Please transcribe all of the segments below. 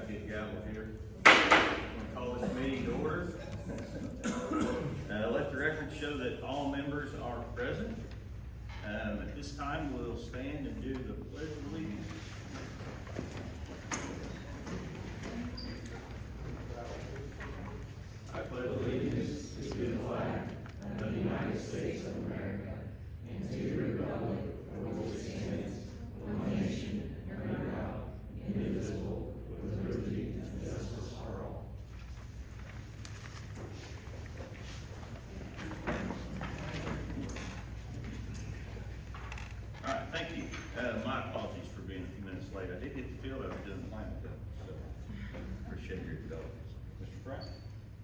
get gavel here. I'm gonna call this meeting to order. Let the record show that all members are present. At this time, we'll stand and do the pledge of allegiance. I pledge allegiance to the flag of the United States of America and to the republic for which it stands, one nation, under God, indivisible, with liberty and justice for all. All right, thank you. My apologies for being a few minutes late. I did get the field, I didn't plan it, so appreciate your indulgence. Mr. Price?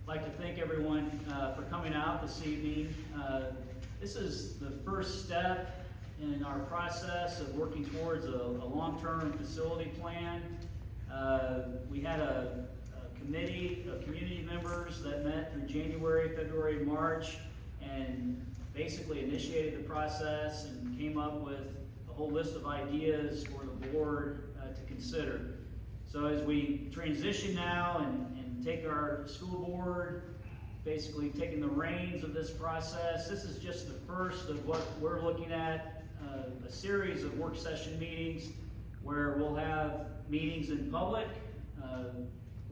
I'd like to thank everyone for coming out this evening. This is the first step in our process of working towards a long-term facility plan. We had a committee of community members that met through January, February, March, and basically initiated the process and came up with a whole list of ideas for the board to consider. So as we transition now and take our school board, basically taking the reins of this process, this is just the first of what we're looking at, a series of work session meetings where we'll have meetings in public.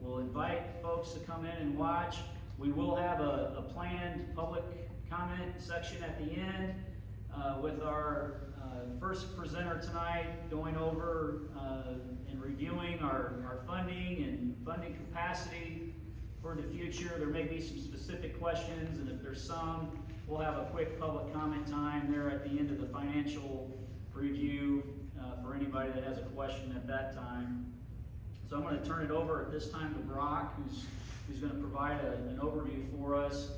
We'll invite folks to come in and watch. We will have a planned public comment section at the end with our first presenter tonight going over and reviewing our funding and funding capacity for the future. There may be some specific questions, and if there's some, we'll have a quick public comment time there at the end of the financial review for anybody that has a question at that time. So I'm going to turn it over at this time to Brock, who's going to provide an overview for us.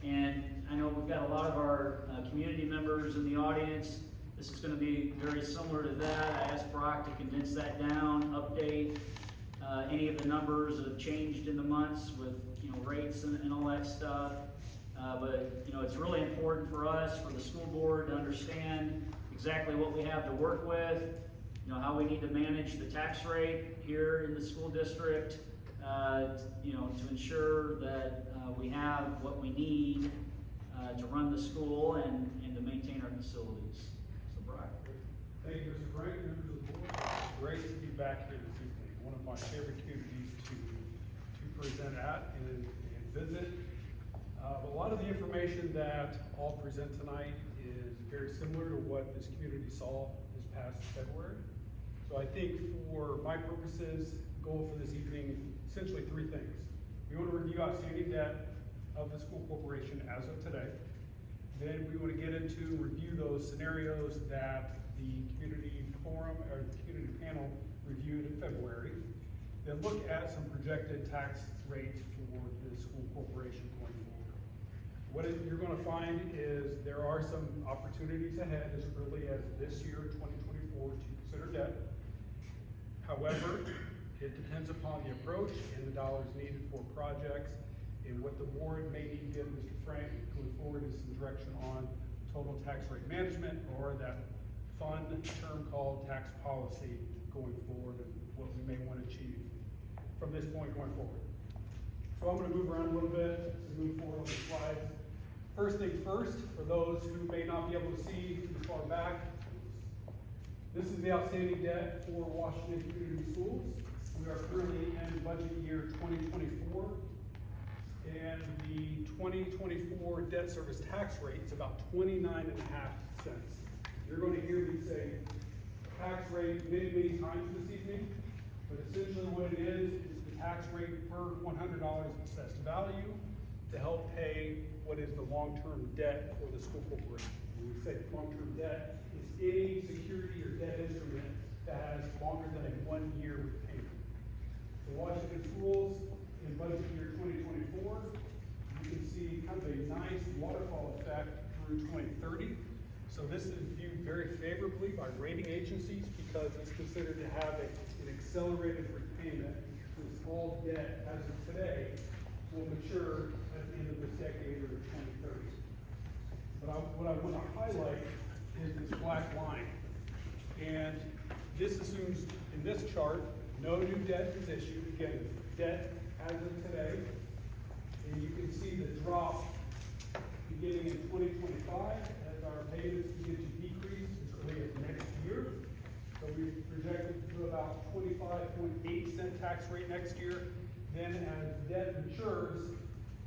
And I know we've got a lot of our community members in the audience. This is going to be very similar to that. I asked Brock to condense that down, update any of the numbers that have changed in the months with rates and all that stuff. But it's really important for us, for the school board, to understand exactly what we have to work with, how we need to manage the tax rate here in the school district, to ensure that we have what we need to run the school and to maintain our facilities. So, Brock. Thank you, Mr. Frank, members of the board. It's great to be back here this evening. One of my favorite communities to present at and visit. A lot of the information that I'll present tonight is very similar to what this community saw this past February. So I think for my purposes, goal for this evening, essentially three things. We want to review outstanding debt of the school corporation as of today. Then we want to get into review those scenarios that the community forum or the community panel reviewed in February. Then look at some projected tax rates for the school corporation going forward. What you're going to find is there are some opportunities ahead as early as this year, 2024, to consider debt. However, it depends upon the approach and the dollars needed for projects, and what the board may need to give Mr. Frank going forward is some direction on total tax rate management or that fund term called tax policy going forward and what we may want to achieve from this point going forward. So I'm going to move around a little bit to move forward on the slides. First things first, for those who may not be able to see too far back, this is the outstanding debt for Washington Community Schools. We are currently in budget year 2024, and the 2024 debt service tax rate is about 29.5 cents. You're going to hear me say tax rate many, many times this evening, but essentially what it is the tax rate per $100 of assessed value to help pay what is the long-term debt for the school corporation. When we say long-term debt, it's any security or debt instrument that has longer than a 1 year repayment. The Washington Schools in budget year 2024, you can see kind of a nice waterfall effect through 2030. So this is viewed very favorably by rating agencies because it's considered to have an accelerated repayment since all debt as of today will mature at the end of this decade or 2030. But what I want to highlight is this black line. And this assumes, in this chart, No new debt is issued. Again, debt as of today. And you can see the drop beginning in 2025 as our payments begin to decrease as early as next year. So we projected to about 25.8% tax rate next year. Then as debt matures,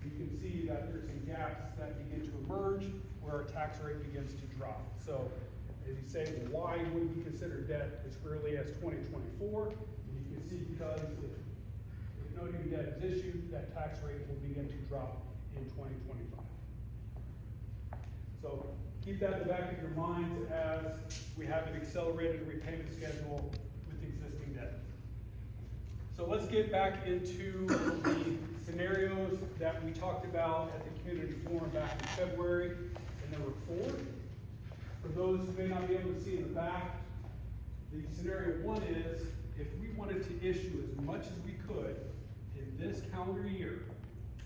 you can see that there's some gaps that begin to emerge where our tax rate begins to drop. So as you say, well, why would we consider debt as early as 2024? And you can see because if no new debt is issued, that tax rate will begin to drop in 2025. So keep that in the back of your minds as we have an accelerated repayment schedule with existing debt. So let's get back into the scenarios that we talked about at the community forum back in February, and there were 4. For those who may not be able to see in the back, the scenario 1 is if we wanted to issue as much as we could in this calendar year,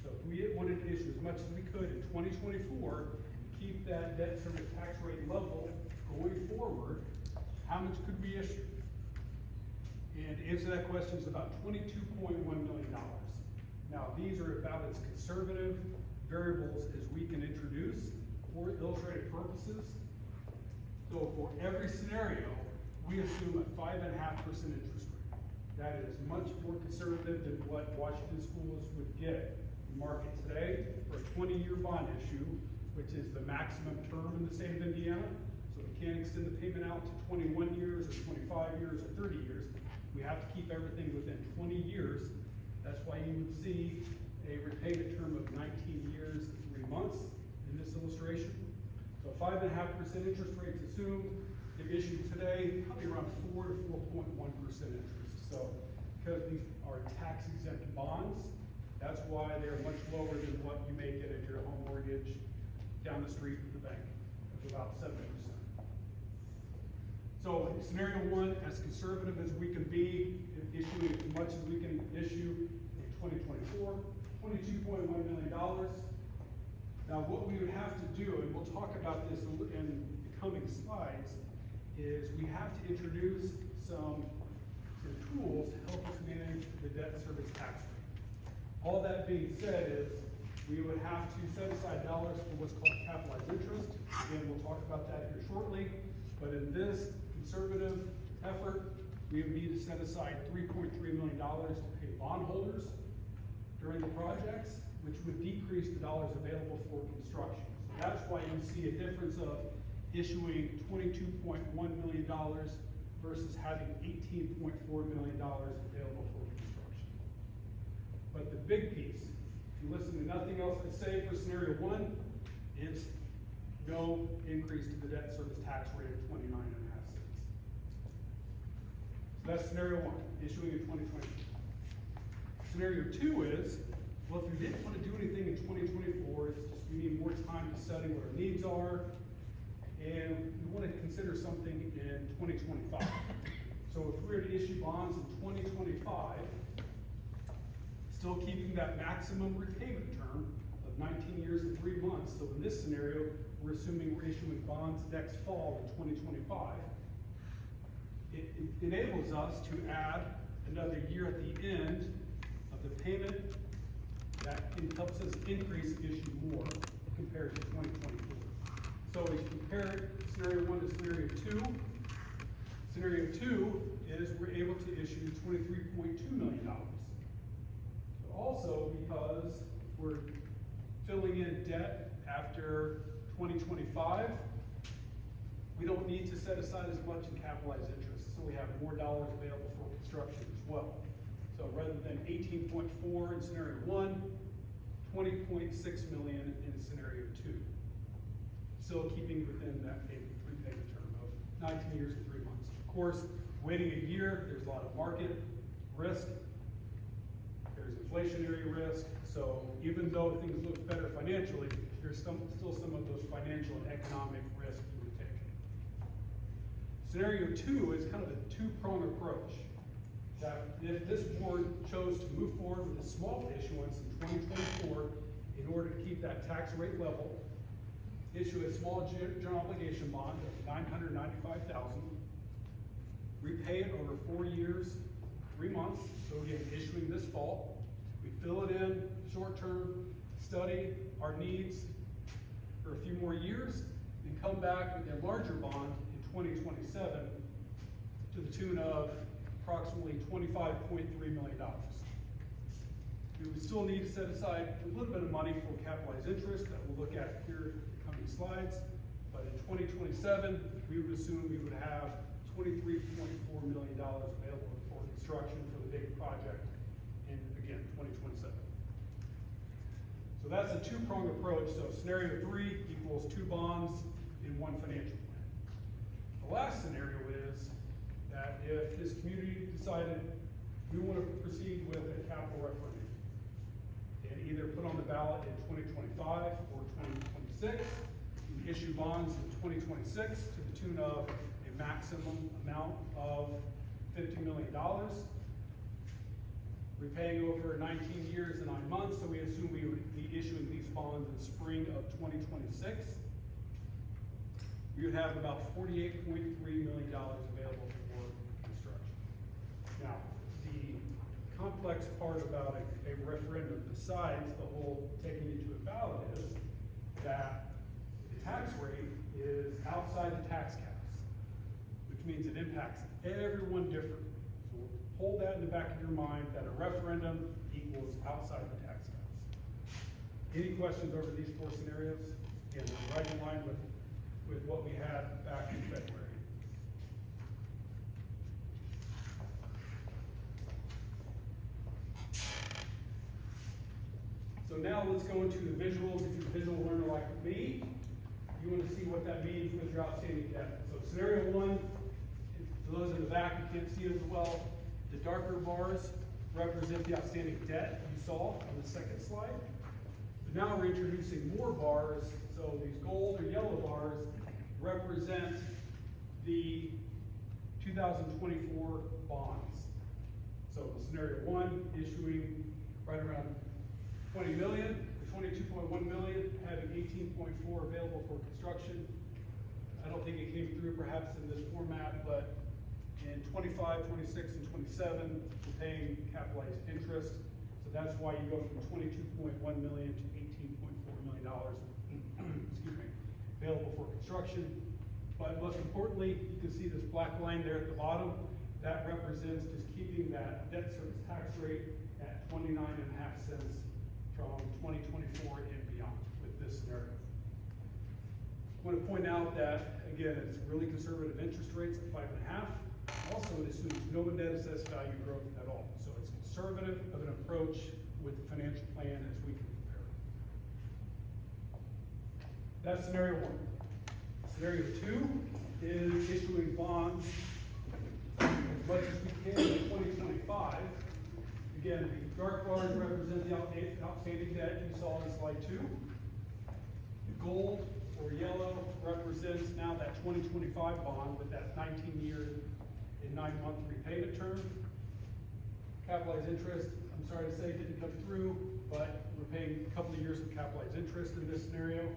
so if we wanted to issue as much as we could in 2024, and keep that debt service tax rate level going forward, how much could we issue? And to answer that question is about $22.1 million. Now, these are about as conservative variables as we can introduce for illustrative purposes. So for every scenario, we assume a 5.5% interest rate. That is much more conservative than what Washington schools would get in market today for a 20-year bond issue, which is the maximum term in the state of Indiana. So we can't extend the payment out to 21 years or 25 years or 30 years. We have to keep everything within 20 years. That's why you would see a repayment term of 19 years and 3 months in this illustration. So 5.5% interest rates assumed. If issued today, probably around 4 to 4.1% interest. So because these are tax exempt bonds, that's why they're much lower than what you may get at your home mortgage down the street at the bank. It's about 7%. So scenario 1, as conservative as we can be, issuing as much as we can issue in 2024, $22.1 million. Now what we would have to do, and we'll talk about this in the coming slides, is we have to introduce some tools to help us manage the debt service tax rate. All that being said is we would have to set aside dollars for what's called capitalized interest. Again, we'll talk about that here shortly. But in this conservative effort, we would need to set aside $3.3 million to pay bondholders during the projects, which would decrease the dollars available for construction. So that's why you see a difference of issuing $22.1 million versus having $18.4 million available for construction. But the big piece, if you listen to nothing else I say for scenario 1, is no increase to the debt service tax rate of 29.5 cents. So that's scenario 1, issuing in 2024. Scenario 2 is, well, if you didn't want to do anything in 2024, it's just we need more time to study what our needs are, and we want to consider something in 2025. So if we were to issue bonds in 2025, still keeping that maximum repayment term of 19 years and 3 months. So in this scenario, we're assuming we're issuing bonds next fall in 2025. It enables us to add another year at the end of the payment that helps us increase the issue more compared to 2024. So as you compare scenario 1 to scenario 2, scenario 2 is we're able to issue $23.2 million. But also because we're filling in debt after 2025, we don't need to set aside as much in capitalized interest, so we have more dollars available for construction as well. So rather than 18.4 in scenario 1, 20.6 million in scenario 2. Still keeping within that repayment term of 19 years and 3 months. Of course, waiting a year, there's a lot of market risk, there's inflationary risk, so even though things look better financially, there's still some of those financial and economic risks you would take. Scenario 2 is kind of a two-pronged approach. That if this board chose to move forward with a small issuance in 2024 in order to keep that tax rate level, issue a small general obligation bond of $995,000, repay it over 4 years, 3 months, so again, issuing this fall. We fill it in, short-term, study our needs for a few more years, and come back with a larger bond in 2027 to the tune of approximately $25.3 million. We would still need to set aside a little bit of money for capitalized interest that we'll look at here in the coming slides. But in 2027, we would assume we would have $23.4 million available for construction for the big project in, again, 2027. So that's a two-pronged approach. So scenario 3 equals 2 bonds in 1 financial plan. The last scenario is that if this community decided we want to proceed with a capital referendum and either put on the ballot in 2025 or 2026, we issue bonds in 2026 to the tune of a maximum amount of $50 million. We're paying over 19 years and 9 months, so we assume we would be issuing these bonds in spring of 2026. We would have about $48.3 million available for construction. Now, the complex part about a referendum, besides the whole taking it to a ballot, is that the tax rate is outside the tax caps, which means it impacts everyone differently. So hold that in the back of your mind, that a referendum equals outside the tax caps. Any questions over these 4 scenarios? Again, we're right in line with what we had back in February. So now let's go into the visuals. If you're a visual learner like me, you want to see what that means with your outstanding debt. So scenario 1, for those in the back who can't see it as well, the darker bars represent the outstanding debt you saw on the second slide. But now we're introducing more bars. So these gold or yellow bars represent the 2024 bonds. So scenario 1, issuing right around 20 million, or 22.1 million, having 18.4 available for construction. I don't think it came through perhaps in this format, but in 25, 26, and 27, we're paying capitalized interest. So that's why you go from 22.1 million to $18.4 million, excuse me, available for construction. But most importantly, you can see this black line there at the bottom. That represents just keeping that debt service tax rate at 29.5 cents from 2024 and beyond with this scenario. I want to point out that, again, it's really conservative interest rates at 5.5. Also, it assumes no net assessed value growth at all. So it's conservative of an approach with the financial plan as we can prepare. That's scenario 1. Scenario 2 is issuing bonds as much as we can in 2025. Again, the dark bars represent the outstanding debt you saw in slide 2. The gold or yellow represents now that 2025 bond with that 19-year and 9-month repayment term. Capitalized interest, I'm sorry to say, didn't come through, but we're paying a couple of years of capitalized interest in this scenario.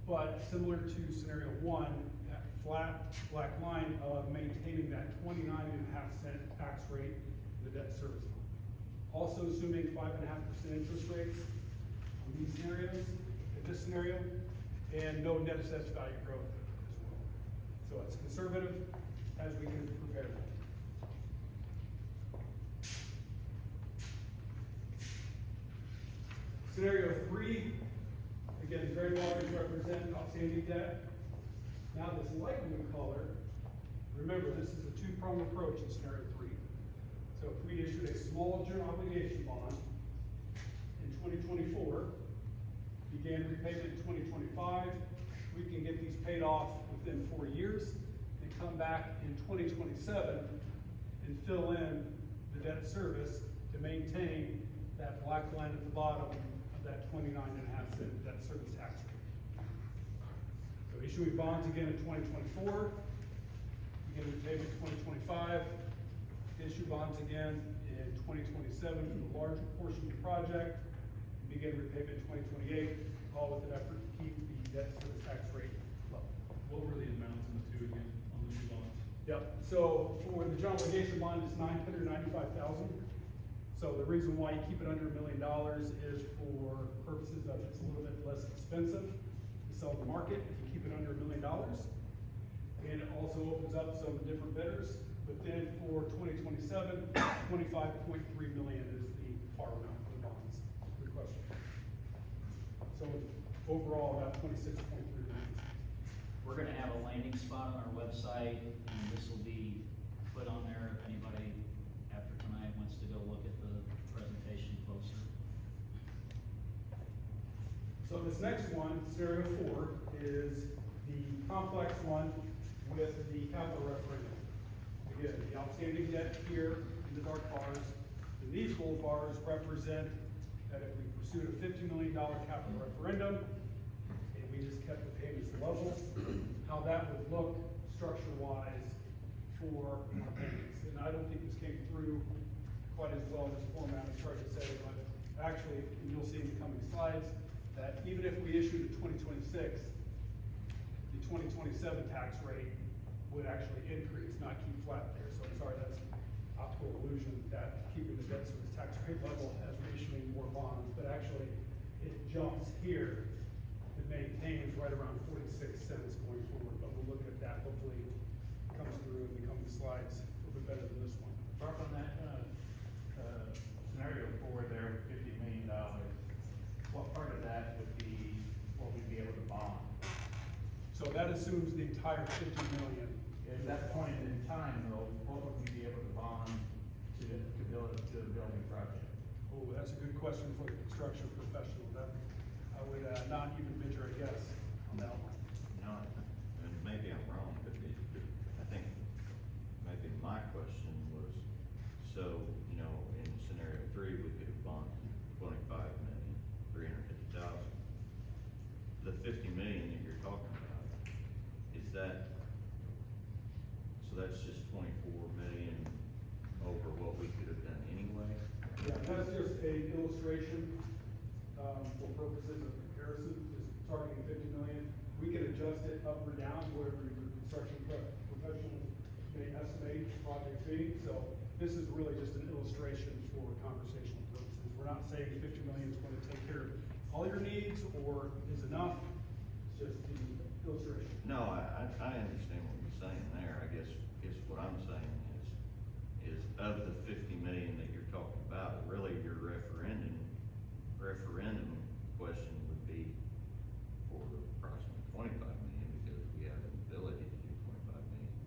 But similar to scenario 1, that flat black line of maintaining that 29.5-cent tax rate in the debt service fund. Also assuming 5.5% interest rates on these scenarios, in this scenario, and no net assessed value growth as well. So it's conservative as we can prepare. Scenario 3, again, very large represent outstanding debt. Now this light blue color, remember this is a 2-pronged approach in scenario 3. So if we issued a small general obligation bond in 2024, began repayment in 2025, we can get these paid off within 4 years and come back in 2027 and fill in the debt service to maintain that black line at the bottom of that 29.5-cent debt service tax rate. So issuing bonds again in 2024, begin repayment in 2025, issue bonds again in 2027 for the larger portion of the project, and begin repayment in 2028, all with an effort to keep the debt service tax rate low. What were the amounts in the 2 again, on the 2 bonds? Yep, so for the general obligation bond, it's $995,000. So the reason why you keep it under $1 million is for purposes of it's a little bit less expensive to sell the market if you keep it under $1 million. And it also opens up some different bidders, but then for 2027, 25.3 million is the par amount for the bonds. Good question. So overall, about 26.3 million. We're gonna have a landing spot on our website, and this will be put on there if anybody after tonight wants to go look at the presentation closer. So this next one, scenario 4, is the complex one with the capital referendum. Again, the outstanding debt here in the dark bars, and these gold bars represent that if we pursued a $50 million capital referendum, and we just kept the payments level, how that would look structure-wise for our payments. And I don't think this came through quite as well in this format as tried to say, but actually, and you'll see in the coming slides, that even if we issued in 2026, the 2027 tax rate would actually increase, not keep flat there. So I'm sorry, that's optical illusion that keeping the debt service tax rate level as we're issuing more bonds, but actually it jumps here. It maintains right around 46 cents going forward, but we'll look at that. Hopefully it comes through in the coming slides a little bit better than this one. Mark, on that, scenario 4 there, $50 million, what part of that would be what we'd be able to bond? So that assumes the entire 50 million. At that point in time, though, what would we be able to bond to build a building project? Oh, that's a good question for the construction professional. That, I would not even venture a guess on that one. No, and maybe I'm wrong, but I think maybe my question was, so, you know, in scenario 3, we could have bonded $25,350,000. The 50 million that you're talking about, is that, so that's just 24 million over what we could have done anyway? Yeah, that's just a illustration, for purposes of comparison, just targeting 50 million. We can adjust it up or down, whatever your construction professionals may estimate the project being. So this is really just an illustration for conversational purposes. We're not saying 50 million is going to take care of all your needs or is enough, it's just the illustration. No, I understand what you're saying there. I guess what I'm saying is of the 50 million that you're talking about, really your referendum question would be for approximately 25 million because we have the ability to do 25 million.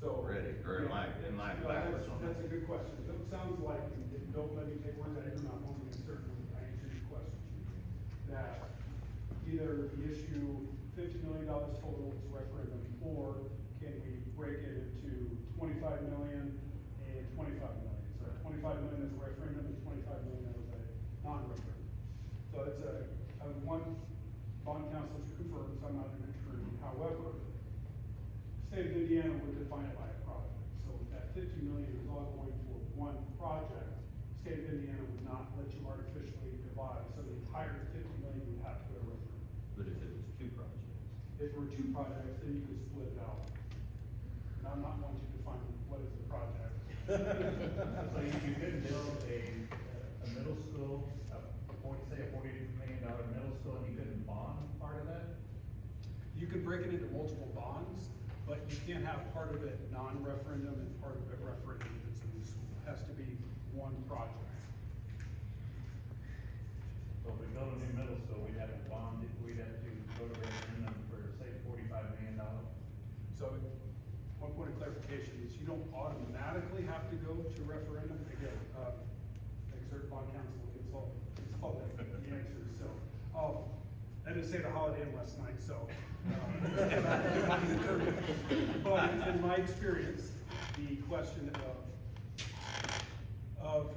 So. Already, or am I backwards on that? That's a good question. It sounds like, and don't let me take words out of your mouth, only certain I answer your question. That either we issue $50 million total as referendum, or can we break it into 25 million and 25 million? So 25 million is a referendum and 25 million is a non-referendum. So it's one bond council to confirm, so I'm not an attorney. However, state of Indiana would define it by a project. So if that 50 million is all going for one project, state of Indiana would not let you artificially divide. So the entire 50 million would have to go to referendum. But if it was 2 projects? If there were 2 projects, then you could split it out. And I'm not going to define what is a project. So you could build a middle school, say a $40 million middle school, and you couldn't bond part of that? You can break it into multiple bonds, but you can't have part of it non-referendum and part of it referendum if it's a new school. It has to be one project. So if we build a new middle school, we'd have to bond it, we'd have to go to referendum for, say, $45 million. So, one point of clarification is you don't automatically have to go to referendum. Again, exert bond council gets all the answers, so. I didn't say the Holiday Inn last night, so. But in my experience, the question of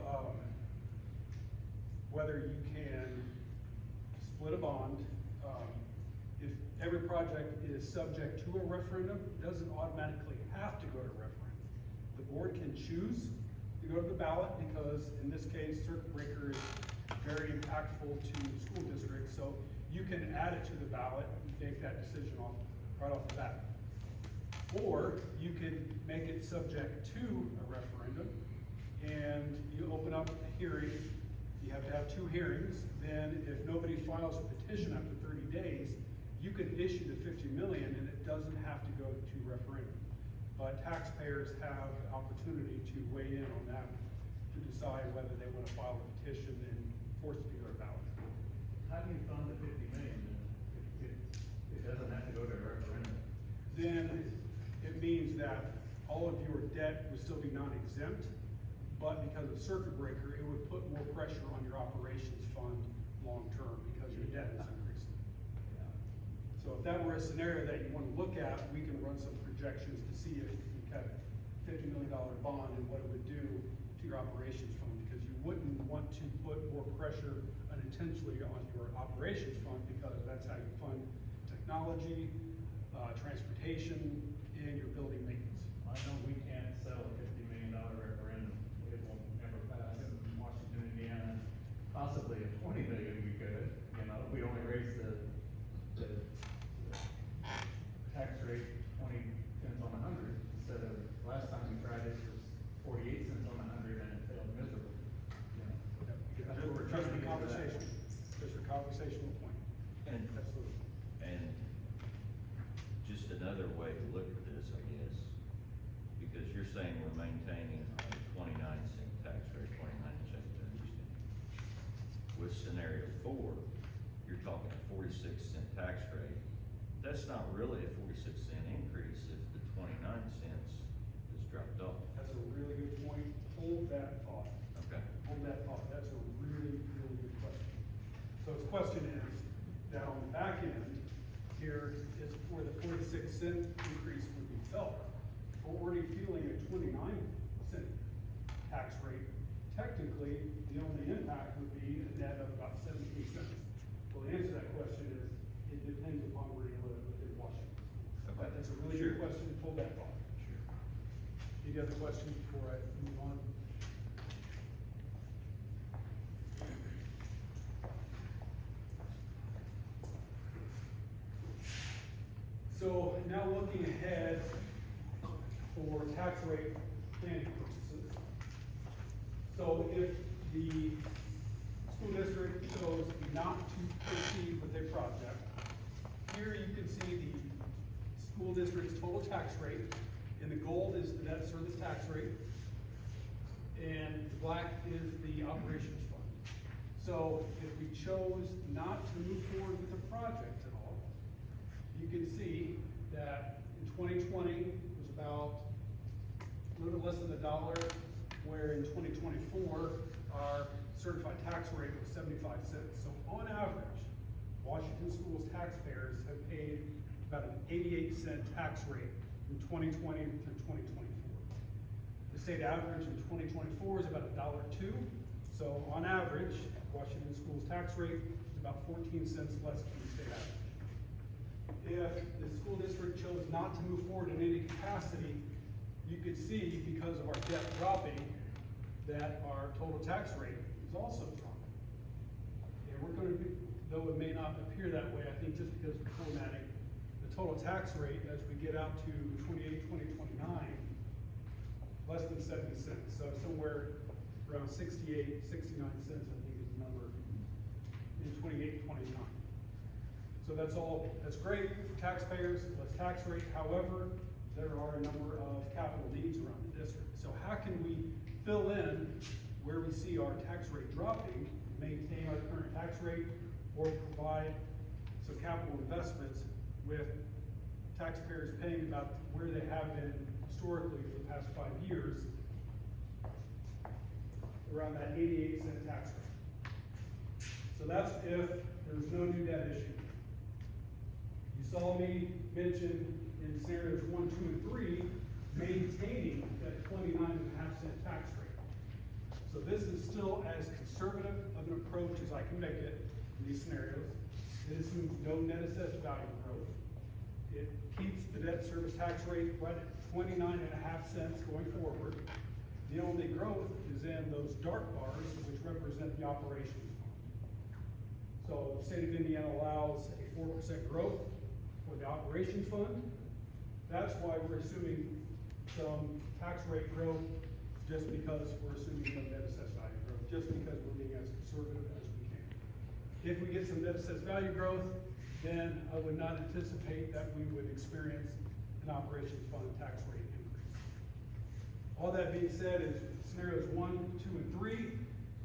whether you can split a bond, if every project is subject to a referendum, it doesn't automatically have to go to referendum. The board can choose to go to the ballot because in this case, circuit breaker is very impactful to the school district. So you can add it to the ballot and make that decision right off the bat. Or you could make it subject to a referendum, and you open up a hearing, you have to have 2 hearings, then if nobody files a petition after 30 days, you can issue the 50 million and it doesn't have to go to referendum. But taxpayers have the opportunity to weigh in on that, to decide whether they want to file a petition and force it to go to ballot. How do you fund the 50 million then? It doesn't have to go to a referendum. Then it means that all of your debt would still be non-exempt, but because of circuit breaker, it would put more pressure on your operations fund long-term because your debt is increasing. So if that were a scenario that you want to look at, we can run some projections to see if you had a $50 million bond and what it would do to your operations fund, because you wouldn't want to put more pressure unintentionally on your operations fund, because that's how you fund technology, transportation, and your building maintenance. I know we can't sell a $50 million referendum. It won't ever pass in Washington, Indiana. Possibly a 20 million we could, you know, if we only raise the tax rate 20 cents on 100 instead of last time we tried it was 48 cents on 100 and it failed miserably. You know, that's what we're trying Just to for get to that. conversation, just for conversational point. And, Absolutely. and just another way to look at this, I guess, because you're saying we're maintaining a 29-cent tax rate, 29 cent, understand? With scenario 4, you're talking a 46-cent tax rate. That's not really a 46-cent increase if the 29 cents is dropped off. That's a really good point. Hold that thought. Okay. Hold that thought. That's a really, really good question. So the question is, that on the back end, here is where the 46-cent increase would be felt. We're already feeling a 29-cent tax rate. Technically, the only impact would be a net of about 17 cents. Well, the answer to that question is, it depends upon where you live within Washington. Okay. That's a really Sure. good question. Hold that thought. Sure. Any other questions before I move on? So now looking ahead for tax rate planning purposes. So if the school district chose not to proceed with a project, here you can see the school district's total tax rate. In the gold is the debt service tax rate, and the black is the operations fund. So if we chose not to move forward with the project at all, you can see that in 2020 it was about a little bit less than $1, where in 2024 our certified tax rate was 75 cents. So on average, Washington Schools taxpayers have paid about an 88-cent tax rate from 2020 through 2024. The state average in 2024 is about $1.02. So on average, Washington Schools tax rate is about 14 cents less than the state average. If the school district chose not to move forward in any capacity, you could see, because of our debt dropping, that our total tax rate is also dropping. And we're going to be, though it may not appear that way, I think just because we're formatting, the total tax rate as we get out to 2029, less than 70 cents. So somewhere around 68, 69 cents, I think is the number in 28, 29. So that's great for taxpayers, less tax rate. However, there are a number of capital needs around the district. So how can we fill in where we see our tax rate dropping, maintain our current tax rate, or provide some capital investments with taxpayers paying about where they have been historically for the past 5 years, around that 88-cent tax rate. So that's if there's no new debt issue. You saw me mention in scenarios 1, 2, and 3, maintaining that 29.5-cent tax rate. So this is still as conservative of an approach as I can make it in these scenarios. It assumes no net assessed value growth. It keeps the debt service tax rate right at 29.5 cents going forward. The only growth is in those dark bars, which represent the operations fund. So the state of Indiana allows a 4% growth for the operations fund. That's why we're assuming some tax rate growth, just because we're assuming some net assessed value growth, just because we're being as conservative as we can. If we get some net assessed value growth, then I would not anticipate that we would experience an operations fund tax rate increase. All that being said, is scenarios 1, 2, and 3,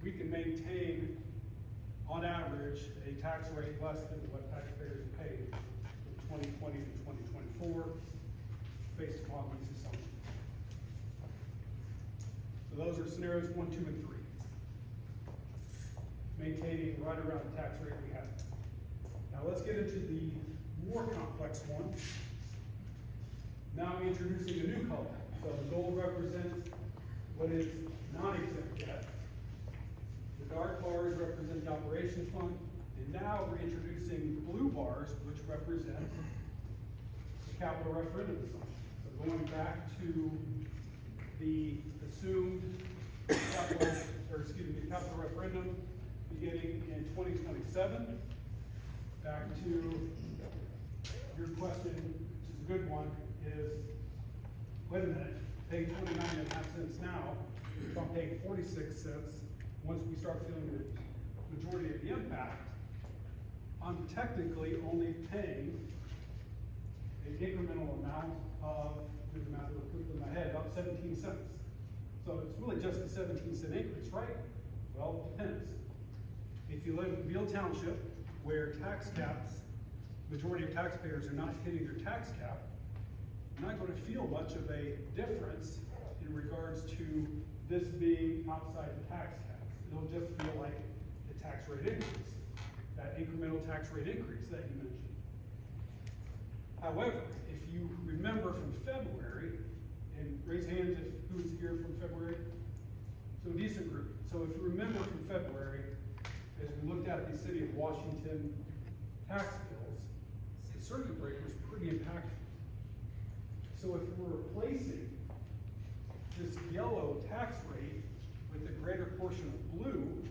we can maintain, on average, a tax rate less than what taxpayers paid from 2020 to 2024, based upon these assumptions. So those are scenarios 1, 2, and 3. Maintaining right around the tax rate we have. Now let's get into the more complex one. Now I'm introducing a new color. So the gold represents what is non-exempt debt. The dark bars represent the operations fund. And now we're introducing blue bars, which represent the capital referendum assumption. So going back to the assumed capital, capital referendum beginning in 2027. Back to your question, which is a good one, is, wait a minute, paying 29.5 cents now, if I'm paying 46 cents, once we start feeling the majority of the impact, I'm technically only paying an incremental amount of, do the math real quick in my head, about 17 cents. So it's really just a 17-cent increase, right? Well, it depends. If you live in Beal Township, where tax caps, majority of taxpayers are not hitting their tax cap, you're not going to feel much of a difference in regards to this being outside the tax caps. It'll just feel like the tax rate increase, that incremental tax rate increase that you mentioned. However, if you remember from February, and raise hands if who's here from February, so a decent group. So if you remember from February, as we looked at the city of Washington tax bills, the circuit breaker was pretty impactful. So if we're replacing this yellow tax rate with a greater portion of blue,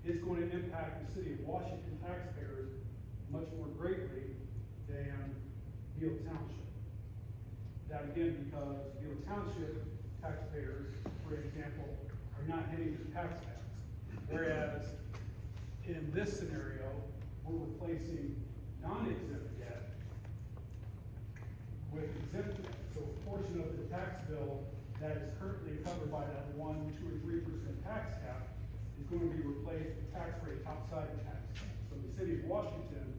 it's going to impact the city of Washington taxpayers much more greatly than Beal Township. That again, because Beal Township taxpayers, for example, are not hitting their tax caps. Whereas in this scenario, we're replacing non-exempt debt with exempt debt. So a portion of the tax bill that is currently covered by that 1%, 2%, or 3% tax cap is going to be replaced with tax rate outside the tax cap. So the city of Washington,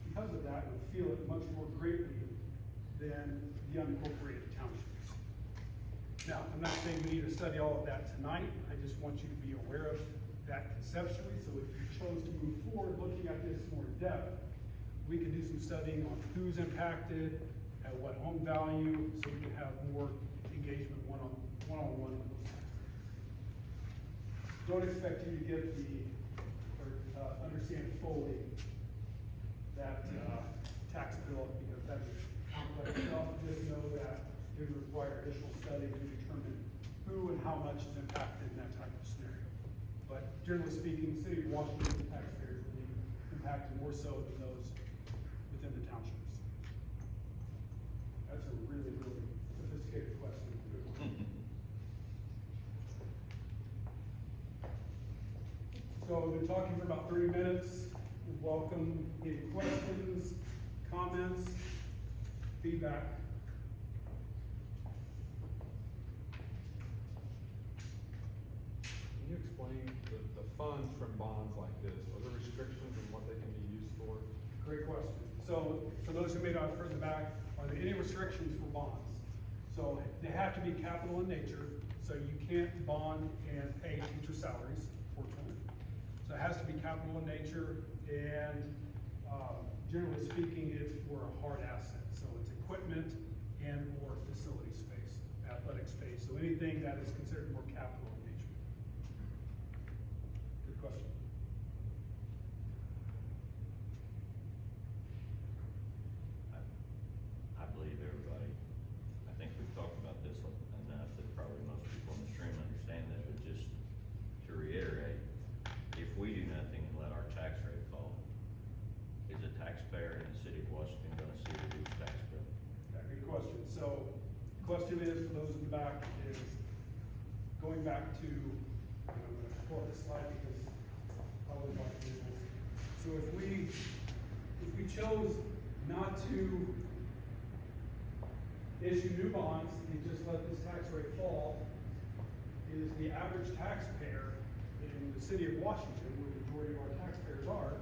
because of that, would feel it much more greatly than the unincorporated townships. Now, I'm not saying we need to study all of that tonight. I just want you to be aware of that conceptually. So if you chose to move forward looking at this more in depth, we can do some studying on who's impacted, at what home value, so we can have more engagement one-on-one with those taxpayers. Don't expect you to get understand fully that tax bill, because that is complex enough. Just know that it would require additional study to determine who and how much is impacted in that type of scenario. But generally speaking, the city of Washington taxpayers will be impacted more so than those within the townships. That's a really, really sophisticated question. Good one. So we've been talking for about 30 minutes. We welcome any questions, comments, feedback. Can you explain the funds from bonds like this? Are there restrictions on what they can be used for? Great question. So for those who may not have heard the back, are there any restrictions for bonds? So they have to be capital in nature, so you can't bond and pay teacher salaries, fortunately. So it has to be capital in nature, and generally speaking, it's for a hard asset. So it's equipment and or facility space, athletic space. So anything that is considered more capital in nature. Good question. I believe everybody, I think we've talked about this enough that probably most people in the stream understand that, but just to reiterate, if we do nothing and let our tax rate fall, is a taxpayer in the city of Washington gonna see a reduced tax bill? Yeah, good question. question. So, question is, for those in the back, is going back to, and I'm gonna pull up this slide because I always like to do this. So if we chose not to issue new bonds and just let this tax rate fall, is the average taxpayer in the city of Washington, where the majority of our taxpayers are,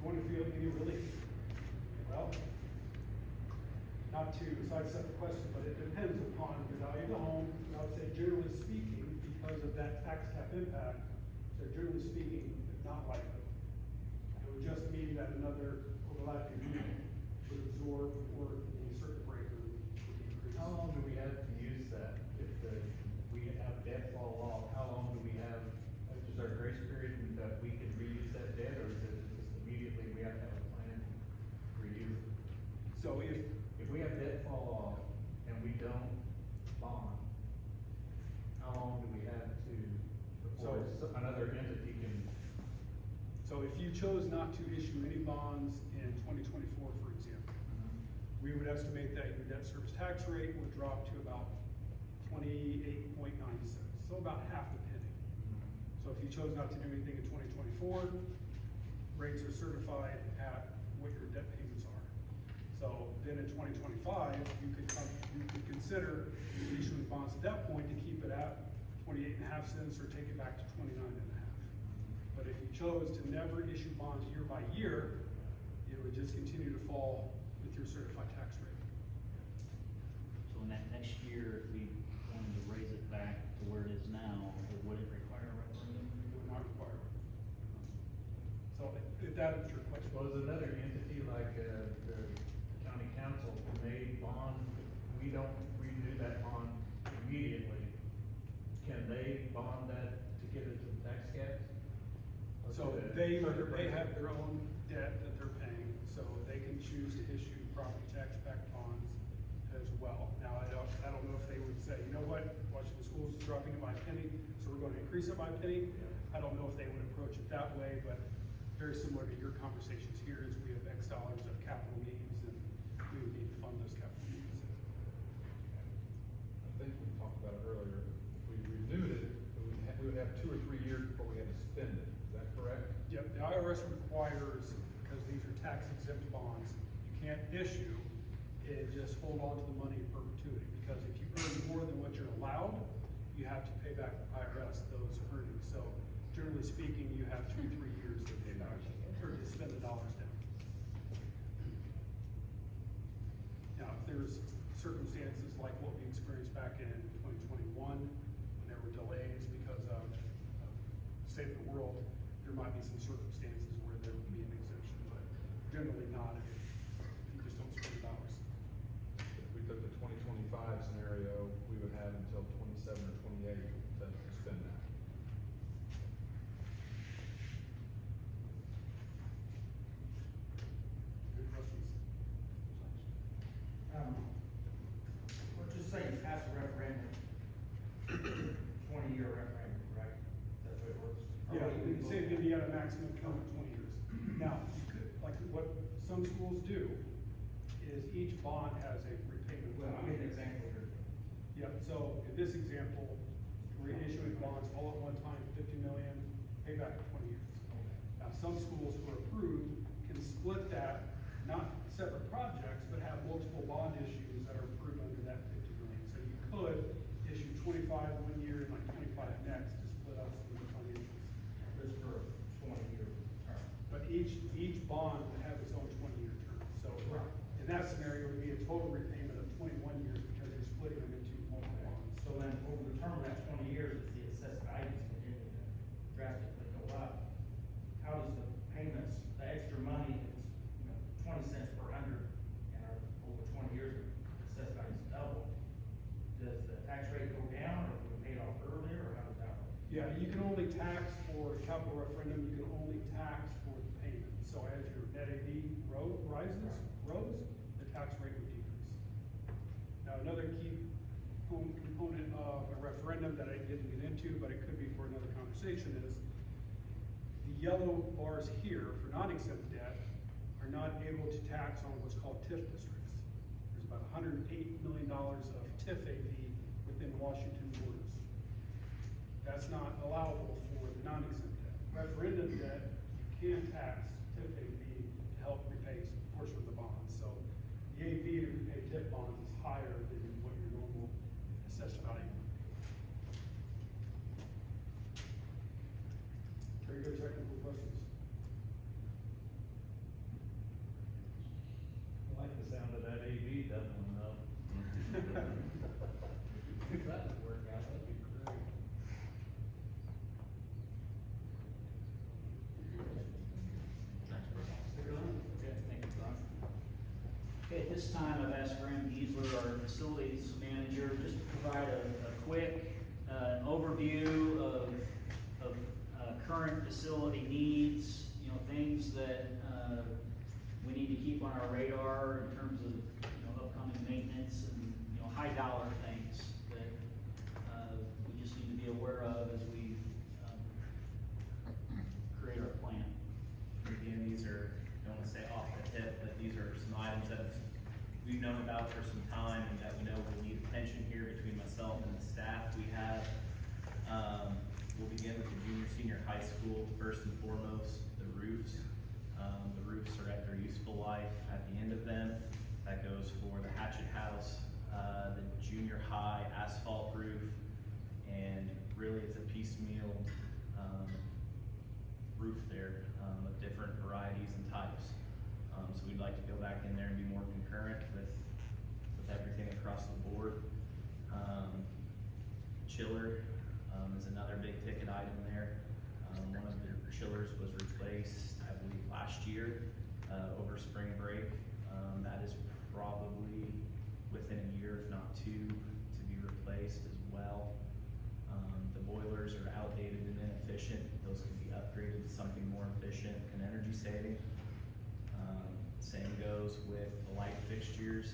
going to feel any relief? Well, not to sidestep the question, but it depends upon the value of the home. And I would say generally speaking, because of that tax cap impact, so generally speaking, it's not likely. It would just mean that another overlapping unit would absorb or the circuit breaker would increase. How long do we have to use that? If we have debt fall off, how long do we have, is there a grace period that we can reuse that debt, or is it just immediately we have to have a plan to reuse it? So If we have debt fall off and we don't bond, how long do we have to, before another entity can? So if you chose not to issue any bonds in 2024, for example, we would estimate that your debt service tax rate would drop to about 28.9 cents, so about half a penny. So if you chose not to do anything in 2024, rates are certified at what your debt payments are. So then in 2025, you could consider issuing bonds at that point to keep it at 28.5 cents or take it back to 29.5. But if you chose to never issue bonds year by year, it would just continue to fall with your certified tax rate. So in that next year, if we wanted to raise it back to where it is now, would it require a referendum? It would not require it. So if that is your question. Was another entity like, the county council, when they bond, we don't renew that bond immediately, can they bond that to get it to the tax cap? Or So to the they circuit breaker? have their own debt that they're paying, so they can choose to issue property tax backed bonds as well. Now, I don't know if they would say, you know what, Washington Schools is dropping it by a penny, so we're gonna increase it by a penny. I don't know if they would approach it that way, but very similar to your conversations here is we have X dollars of capital needs and we would need to fund those capital needs. I think we talked about it earlier, if we renewed it, we would have 2 or 3 years before we had to spend it, is that correct? Yep, the IRS requires, because these are tax exempt bonds, you can't issue and just hold on to the money in perpetuity, because if you earn more than what you're allowed, you have to pay back the IRS those earnings. So generally speaking, you have 2 or 3 years to pay back, or to spend the dollars down. Now, if there's circumstances like what we experienced back in 2021, when there were delays because of the state of the world, there might be some circumstances where there would be an exemption, but generally not if you just don't spend the dollars. If we took the 2025 scenario, we would have until 27 or 28 to spend that. Good questions? Let's just say you pass a referendum, 20-year referendum, right? That's the way it works. Yeah, you say that you have a maximum term of 20 years. Now, you could, like what some schools do, is each bond has a repayment. Well, I made an example here. Yep, so in this example, we're issuing bonds all at one time, 50 million, pay back in 20 years. Now, some schools who are approved can split that, not separate projects, but have multiple bond issues that are approved under that 50 million. So you could issue 25 one year and like 25 next to split up some of the financials. Just for a 20-year term. But each bond would have its own 20-year term. So Right. in that scenario, it would be a total repayment of 21 years because you're splitting them into multiple bonds. So then over the term of that 20 years, if the assessed values continue to drastically go up, how does the payments, the extra money that's, 20 cents per hundred, and our, over 20 years, the assessed values double, does the tax rate go down, or do we pay it off earlier, or how does that work? Yeah, you can only tax for capital referendum, you can only tax for the payment. So as your net AV rose, the tax rate would decrease. Now, another key component of a referendum that I didn't get into, but it could be for another conversation, is the yellow bars here for non-exempt debt are not able to tax on what's called TIF districts. There's about $108 million of TIF AV within Washington borders. That's not allowable for the non-exempt debt. Referendum debt, you can tax TIF AV to help repay a portion of the bonds. So the AV to repay TIF bonds is higher than what your normal assessed value. Very good technical questions. I like the sound of that AV doubling up. If that would work out, that'd be great. Okay, thank you, Brian. Okay, at this time, I've asked Graham Giesler, our facilities manager, just to provide a quick overview of current facility needs, you know, things that we need to keep on our radar in terms of, you know, upcoming maintenance and, you know, high dollar things that we just need to be aware of as we create our plan. Again, these are, I don't wanna say off the tip, but these are some items that we've known about for some time and that we know will need attention here between myself and the staff we have. We'll begin with the junior, senior high school. First and foremost, the roofs. The roofs are at their useful life at the end of them. That goes for the Hatchet House, the junior high asphalt roof, and really it's a piecemeal, roof there, of different varieties and types. So we'd like to go back in there and be more concurrent with everything across the board. Chiller, is another big ticket item there. One of the chillers was replaced, I believe, last year, over spring break. That is probably within a year, if not two, to be replaced as well. The boilers are outdated and inefficient. Those can be upgraded to something more efficient and energy saving. Same goes with the light fixtures.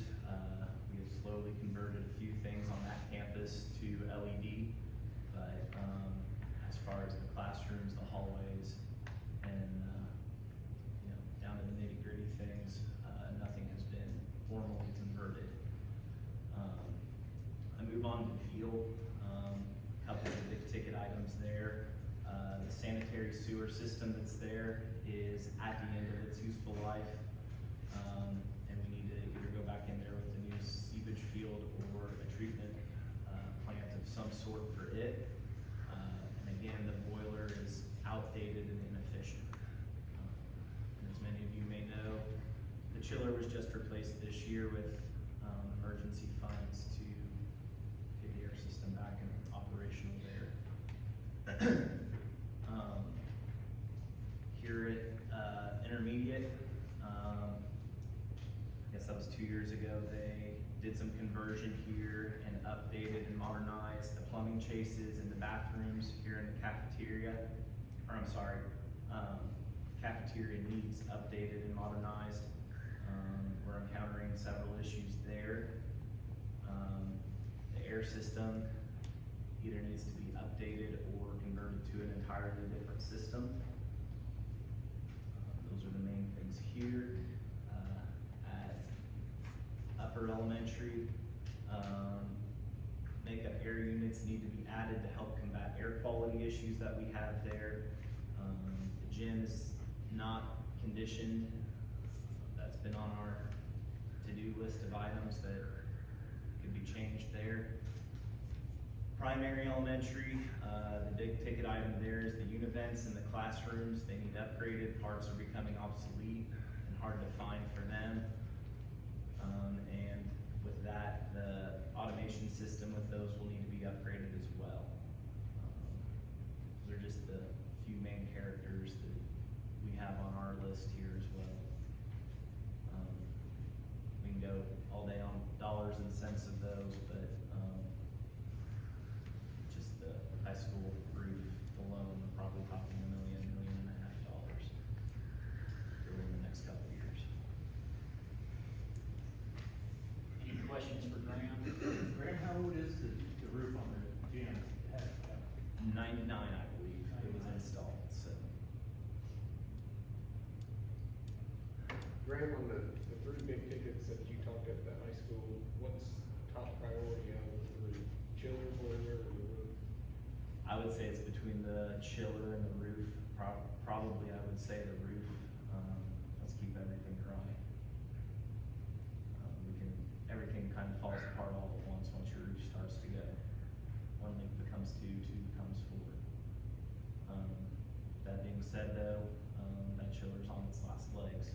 We have slowly converted a few things on that campus to LED, but as far as the classrooms, the hallways, and you know, down to the nitty gritty things, nothing has been formally converted. I move on to fuel. Couple of big ticket items there. The sanitary sewer system that's there is at the end of its useful life. And we need to either go back in there with a new seepage field or a treatment plant of some sort for it. And again, the boiler is outdated and inefficient. And as many of you may know, the chiller was just replaced this year with emergency funds to get the air system back and operational there. Here at Intermediate, I guess that was 2 years ago, they did some conversion here and updated and modernized the plumbing chases in the bathrooms here in the cafeteria. Or I'm sorry, cafeteria needs updated and modernized. We're encountering several issues there. The air system either needs to be updated or converted to an entirely different system. Those are the main things here. At upper elementary, makeup air units need to be added to help combat air quality issues that we have there. The gym is not conditioned. That's been on our to-do list of items that could be changed there. Primary elementary, the big ticket item there is the univents in the classrooms. They need upgraded. Parts are becoming obsolete and hard to find for them. And with that, the automation system with those will need to be upgraded as well. Those are just the few main characters that we have on our list here as well. We can go all day on dollars and cents of those, but just the high school roof alone, we're probably talking $1 million, $1.5 million over the next couple of years. Any questions for Graham? Graham, how old is the roof on the gym? 99, I believe, it was installed, so. Graham, on the three big tickets that you talked at the high school, what's top priority out of the three? Chiller, boiler, or the roof? I would say it's between the chiller and the roof, probably I would say the roof, let's keep everything dry. Everything kind of falls apart all at once your roof starts to go. One leak becomes two becomes four. That being said though, that chiller's on its last legs.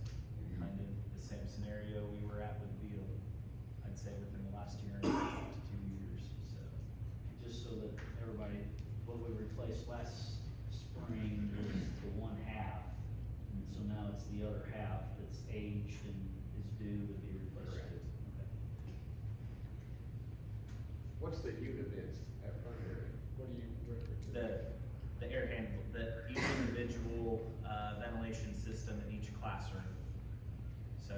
Kind of the same scenario we were at with Beal, I'd say within the last year and a half to 2 years, so. Just so that everybody, what we replaced last spring was the one half. And so now it's the other half that's aged and is due to be replaced. Correct. Okay. What's the units at primary? What do you recommend? The air handle, each individual, ventilation system in each classroom. So,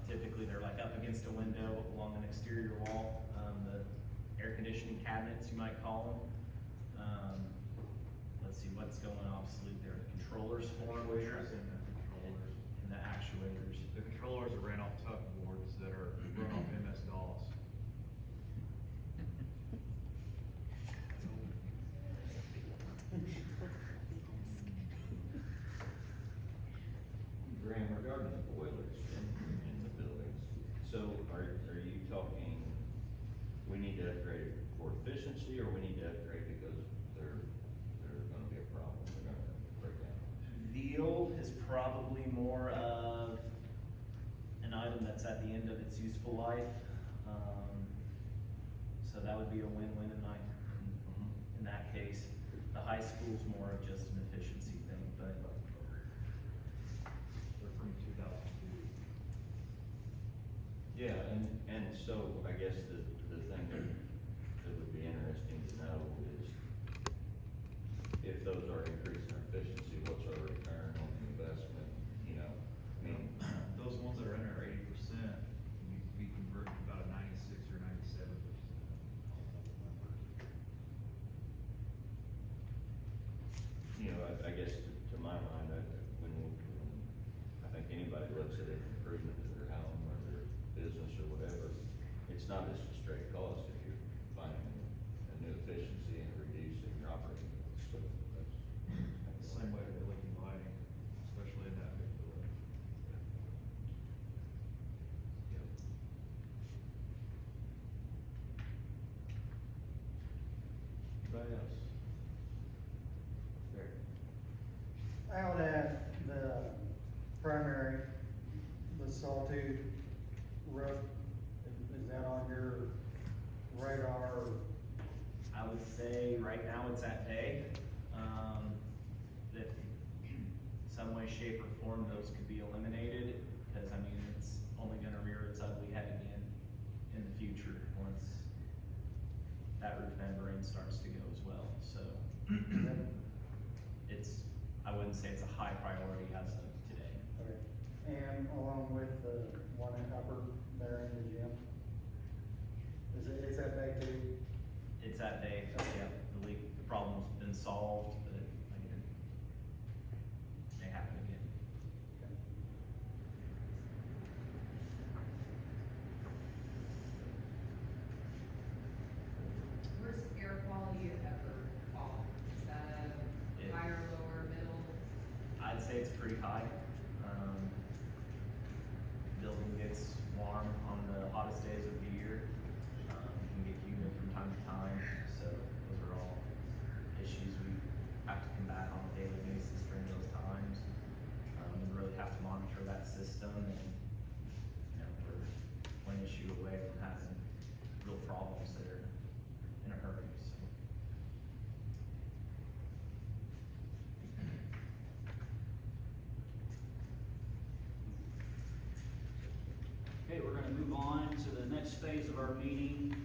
typically they're like up against a window along an exterior wall, the air conditioning cabinets, you might call them. Let's see, what's going obsolete there, the controllers for them, Actuators and the controllers. and the actuators. The controllers are ran off tuck boards that are run off MS-DOS. Graham, regarding the boilers in the buildings, so are you talking, we need to upgrade it for efficiency, or we need to upgrade because they're gonna be a problem, they're gonna break down? Veal is probably more of an item that's at the end of its useful life. So that would be a win-win in that case. The high school's more of just an efficiency thing, but They're from 2002. Yeah, and so I guess the thing that would be interesting to know is if those are increasing our efficiency, what's our return on the investment, you know? I mean, Those ones that are under 80%, we convert to about a 96 or 97%. you know, I guess to my mind, when I think anybody looks at an improvement to their home or their business or whatever, it's not just a straight cost if you're finding a new efficiency and reducing your operating costs. So that's The same way with LED lighting, especially in that big building. Yep. Anybody else? There. Out at the primary, the sawtooth roof, is that on your radar? I would say right now it's at bay. If some way, shape or form those could be eliminated, because I mean, it's only gonna rear its ugly head again in the future once that roof membrane starts to go as well, so. I wouldn't say it's a high priority as of today. Okay. And along with the one in upper there in the gym? Is that big too? It's at bay, yeah, the leak, the problem's been solved, but again, may happen again. Where's air quality at Pepper fall? Is that It- a higher, lower, middle? I'd say it's pretty high. Building gets warm on the hottest days of the year. Can get humid from time to time, so those are all issues we have to combat on a daily basis during those times. We really have to monitor that system and, you know, we're one issue away from having real problems there in a hurry, so. Okay, we're gonna move on to the next phase of our meeting.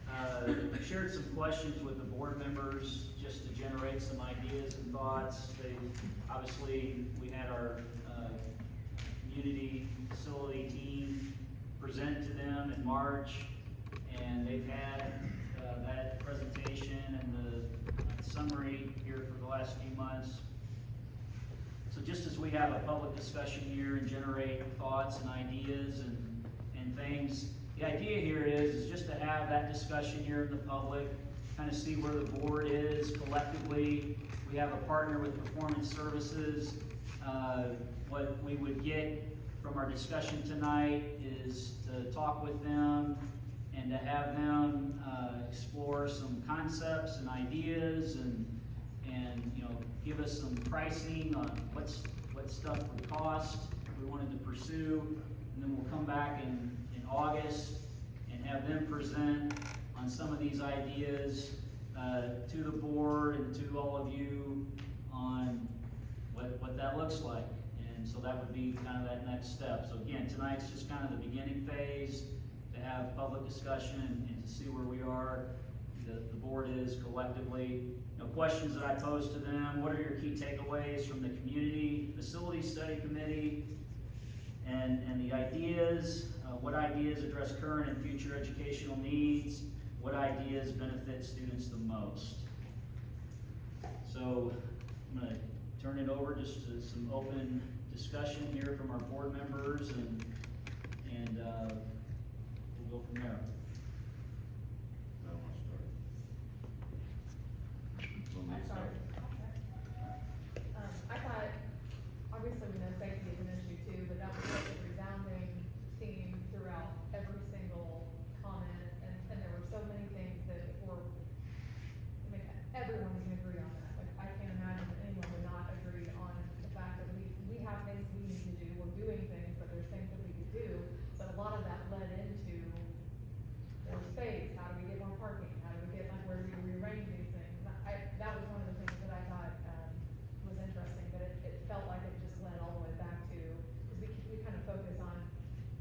I shared some questions with the board members just to generate some ideas and thoughts. Obviously, we had our, community facility team present to them in March, and they've had, that presentation and the summary here for the last few months. So just just as we have a public discussion here and generate thoughts and ideas and things, the idea here is just to have that discussion here in the public, kind of see where the board is collectively. We have a partner with Performance Services. What we would get from our discussion tonight is to talk with them and to have them explore some concepts and ideas and give us some pricing on what stuff would cost we wanted to pursue, and then we'll come back in August and have them present on some of these ideas to the board and to all of you on what that looks like. And so that would be kind of that next step. So again, tonight's just kind of the beginning phase to have public discussion and to see where we are, the board is collectively. Questions that I pose to them: what are your key takeaways from the community facility study committee and the ideas? What ideas address current and future educational needs? What ideas benefit students the most? So I'm going to turn it over just to some open discussion here from our board members, and we'll go from there. I want to start. I'm sorry. I thought, obviously we know safety is an issue too, but that was such a resounding theme throughout every single comment, and there were so many things that were, I mean, everyone can agree on that. Like, I can't imagine that anyone would not agree on the fact that we have things we need to do, we're doing things, but there's things that we could do, but a lot of that led into more space, how do we get more parking, how do we get, like, where do we rearrange these things? That was one of the things that I thought, was interesting, but it felt like it just led all the way back to, because we kind of focus on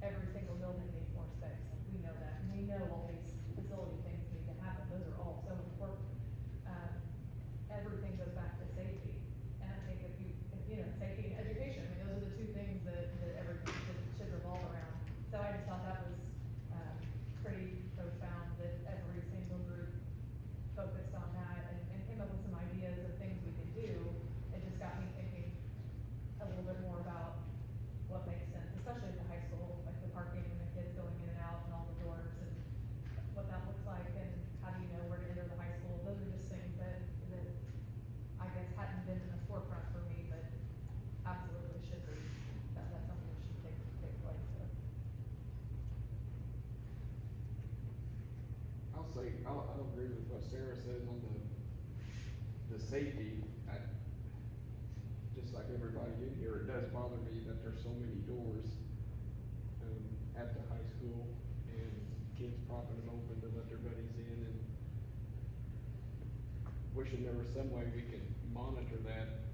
every single building needs more space, we know that, and we know all these facility things need to happen, those are all so important. Everything goes back to safety, and I think if safety and education, I mean, those are the two things that everything should revolve around. So I just thought that was, pretty profound that every single group focused on that and came up with some ideas of things we could do. It just got me thinking a little bit more about what makes sense, especially at the high school, like the parking and the kids going in and out and all the doors and what that looks like and how do you know where to enter the high school. Those are just things that I guess hadn't been in the forefront for me, but absolutely should be. That's something that should take place. So. I'll agree with what Sarah says on the safety. Just like everybody in here, it does bother me that there's so many doors at the high school and kids propping them open to let their buddies in, and wishing there was some way we could monitor that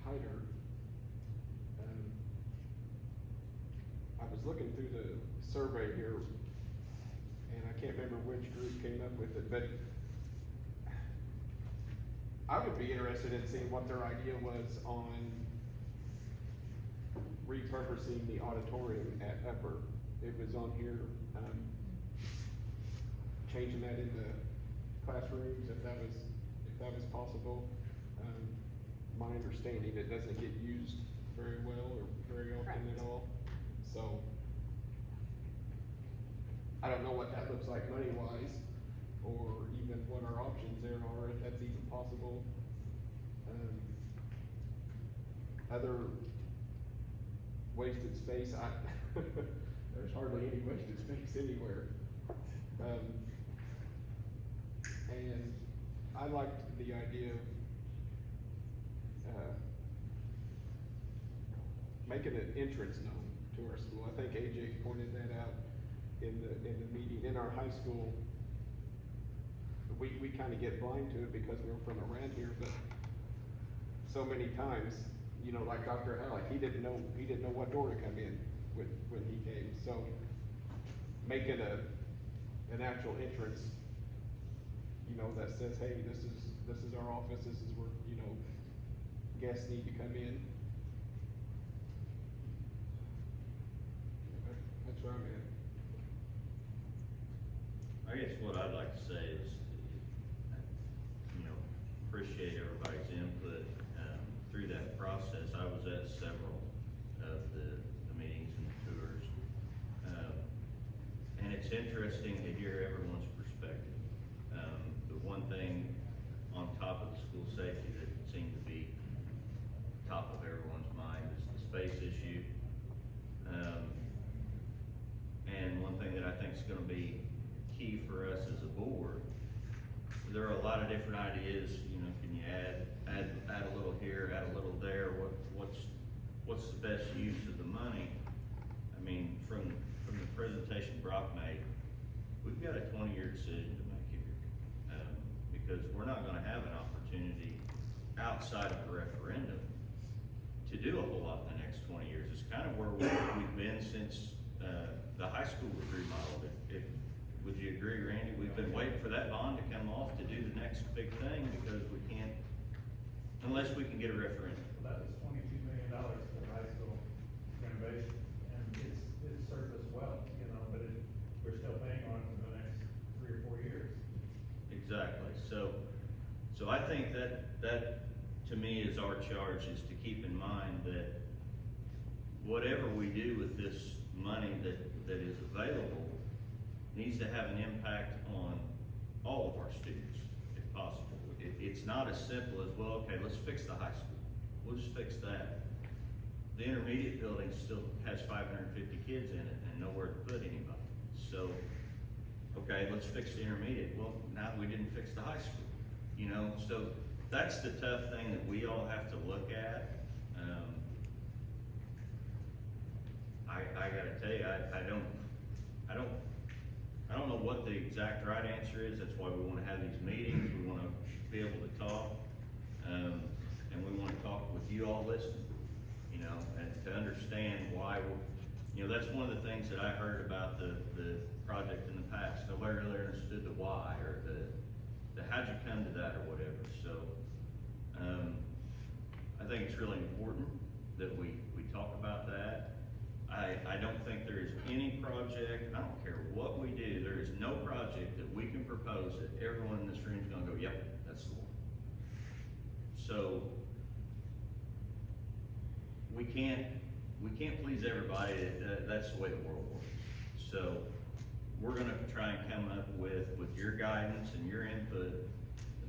tighter. I was looking through the survey here, and I can't remember which group came up with it, but I would be interested in seeing what their idea was on repurposing the auditorium at Upper. It was on here, changing that into classrooms, if that was possible. My understanding, it doesn't get used very well or very often at all, so I don't know what that looks like money-wise, or even what our options there are, if that's even possible. Other wasted space, there's hardly any wasted space anywhere. And I liked the idea of making an entrance known to our school. I think AJ pointed that out in the meeting. In our high school, we kind of get blind to it because we're from around here, but so many times, like Dr. Halleck, he didn't know what door to come in when he came. So making an actual entrance, that says, hey, this is our office, this is where, guests need to come in. That's where I'm at. I guess what I'd like to say is, appreciate everybody's input, through that process. I was at it's interesting to hear everyone's perspective. The one thing on top of the school safety that seemed to be top of everyone's mind is the space issue. And one thing that I think is gonna be key for us as a board, there are a lot of different ideas, you know, can you add a little here, add a little there, what's the best use of the money? I mean, from the presentation Brock made, we've got a 20-year decision to make here. Because we're not gonna have an opportunity outside of a referendum to do a whole lot in the next 20 years. It's kind of where we've been since, the high school was remodeled. Would you agree, Randy? We've been waiting for that bond to come off to do the next big thing because we can't, unless we can get a referendum. That was $22 million for the high school renovation, and it's served us well, you know, but we're still paying on it for the next 3 or 4 years. Exactly. So I think that to me is our charge, is to keep in mind that whatever we do with this money that is available needs to have an impact on all of our students, if possible. It's not as simple as, well, okay, let's fix the high school. We'll just fix that. The intermediate building still has 550 kids in it and nowhere to put anybody. So, okay, let's fix the intermediate. Well, now we didn't fix the high school, you know? So that's the tough thing that we all have to look at. I gotta tell you, I don't know what the exact right answer is. That's why we wanna have these meetings. We wanna be able to talk. And we wanna talk with you all listening, you know, and to understand why you know, that's one of the things that I heard about the project in the past. Nobody really understood the why or the how'd you come to that or whatever. So, I think it's really important that we talk about that. I don't think there is any project, I don't care what we do, there is no project that we can propose that everyone in this room is gonna go, yep, that's the one. So, we can't please everybody, that's the way the world works. So, we're gonna try and come up with your guidance and your input,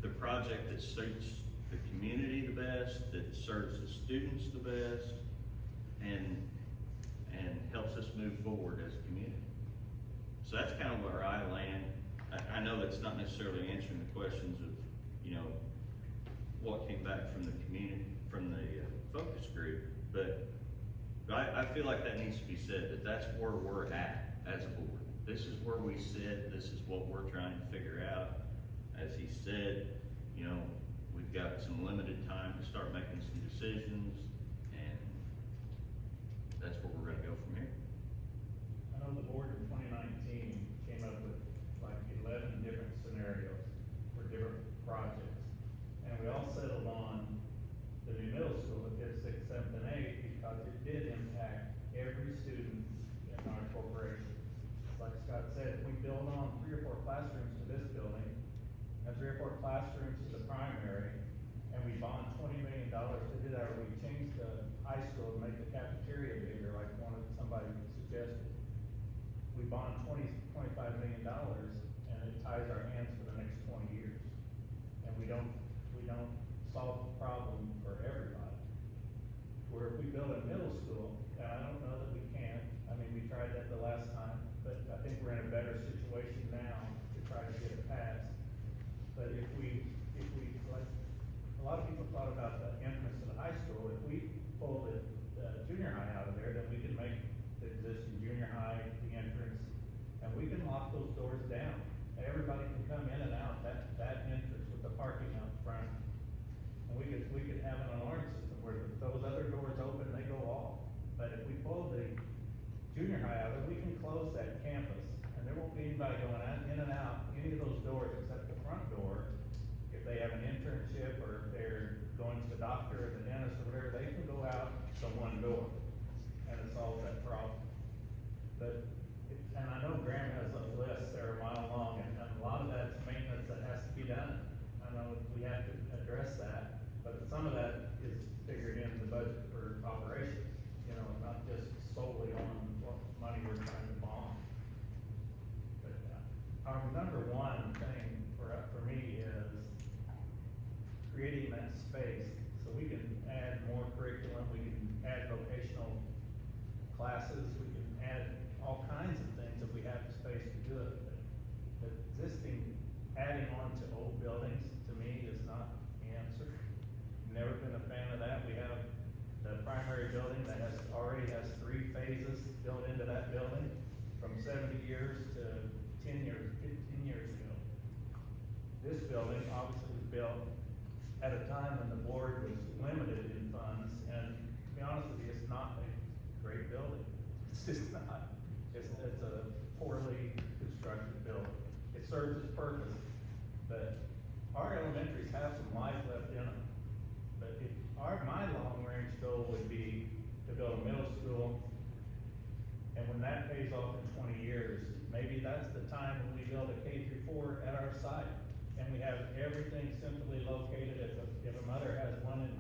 the project that suits the community the best, that serves the students the best, and helps us move forward as a community. So that's kind of where I land. I know that's not necessarily answering the questions of, you know, what came back from the community, from the focus group, but I feel like that needs to be said, that's where we're at as a board. This is where we sit, this is what we're trying to figure out. As he said, you know, we've got some limited time to start making some decisions, and that's where we're gonna go from here. I know the board in 2019 came up with like 11 different scenarios for different projects. And we all settled on the new middle school at 5th, 6th, 7th, and 8th because it did impact every student in our corporation. Like Scott said, we build on 3 or 4 classrooms to this building and 3 or 4 classrooms to the primary, and we bond $20 million to do that, or we changed the high school to make the cafeteria bigger, like somebody suggested. We bond $25 million, and it ties our hands for the next 20 years. And we don't solve the problem for everybody. Where if we build a middle school, and I don't know that we can, I mean, we tried that the last time, but I think we're in a better situation now to try to get it passed. But if we, like, a lot of people thought about the entrance to the high school, if we pull the junior high out of there, then we can make the existing junior high the entrance, and we can lock those doors down. Everybody can come in and out that entrance with the parking out front. And we could have an alarm system where those other doors open, they go off. But if we pull the junior high out of it, we can close that campus, and there won't be anybody going in and out any of those doors except the front door. If they have an internship or if they're going to the doctor or the dentist or whatever, they can go out the one door, and it solves that problem. But, and I know Graham has a list there a mile long, and a lot of that's maintenance that has to be done. I know we have to address that, but some of that is figured into the budget for operations, you know, not just solely on what money we're trying to bond. space, so we can add more curriculum, we can add vocational classes, we can add all kinds of things if we have the space to do it. But existing, adding on to old buildings, to me, is not the answer. Never been a fan of that. We have the primary building that already has 3 phases built into that building from 70 years to 10 years, 15 years ago. This building obviously was built at a time when the board was limited in funds, and to be honest with you, it's not a great building. It's just not. It's a poorly constructed building. It serves its purpose, but our elementaries have some life left in them. But my long-range goal would be to build a middle school, and when that pays off in 20 years, maybe that's the time when we build a K-4 at our site, and we have everything centrally located. If a mother has one in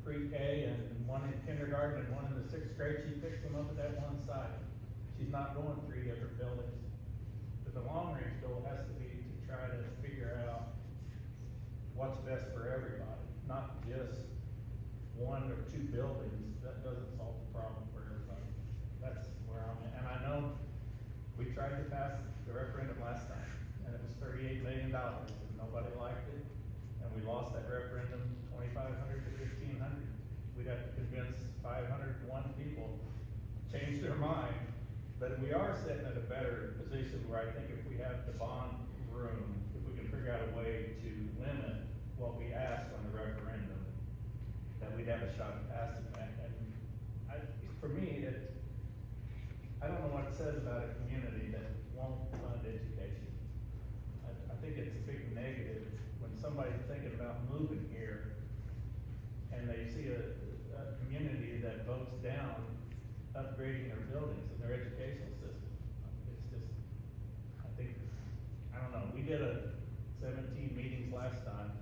pre-K and one in kindergarten and one in the 6th grade, she picks them up at that one site. She's not going 3 different buildings. But the long-range goal has to be to try to figure out what's best for everybody, not just 1 or 2 buildings. That doesn't solve the problem for everybody. That's where I'm at. And I know we tried to pass the referendum last time, and it was $38 million, and nobody liked it. And we lost that referendum 2,500 to 1,500. We'd have to convince 501 people to change their mind. But we are sitting at a better position where I think if we have the bond room, if we can figure out a way to limit what we ask on the referendum, that we'd have a shot at passing that. And for me, I don't know what it says about a community that won't fund education. I think it's a big negative when somebody's thinking about moving here and they see a community that votes down upgrading their buildings and their educational system. It's just, I don't know, we did 17 meetings last time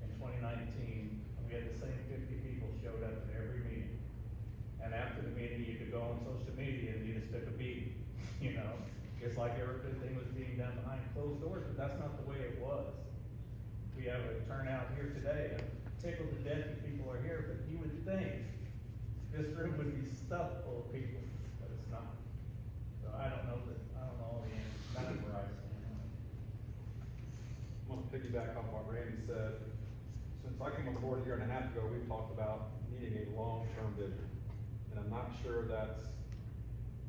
in 2019, and we had the same 50 people showed up at every meeting. And after the meeting, you could go on social media and you just took a beat, you know? It's like everything was being done behind closed doors, but that's not the way it was. We have a turnout here today, and tickled to death that people are here, but you would think this room would be stuffed full of people, but it's not. So I don't know all the answers. That's where I stand on it. I'm gonna piggyback off what Randy said. Since I came on board a year and a half ago, we've talked about needing a long-term vision. And I'm not sure that's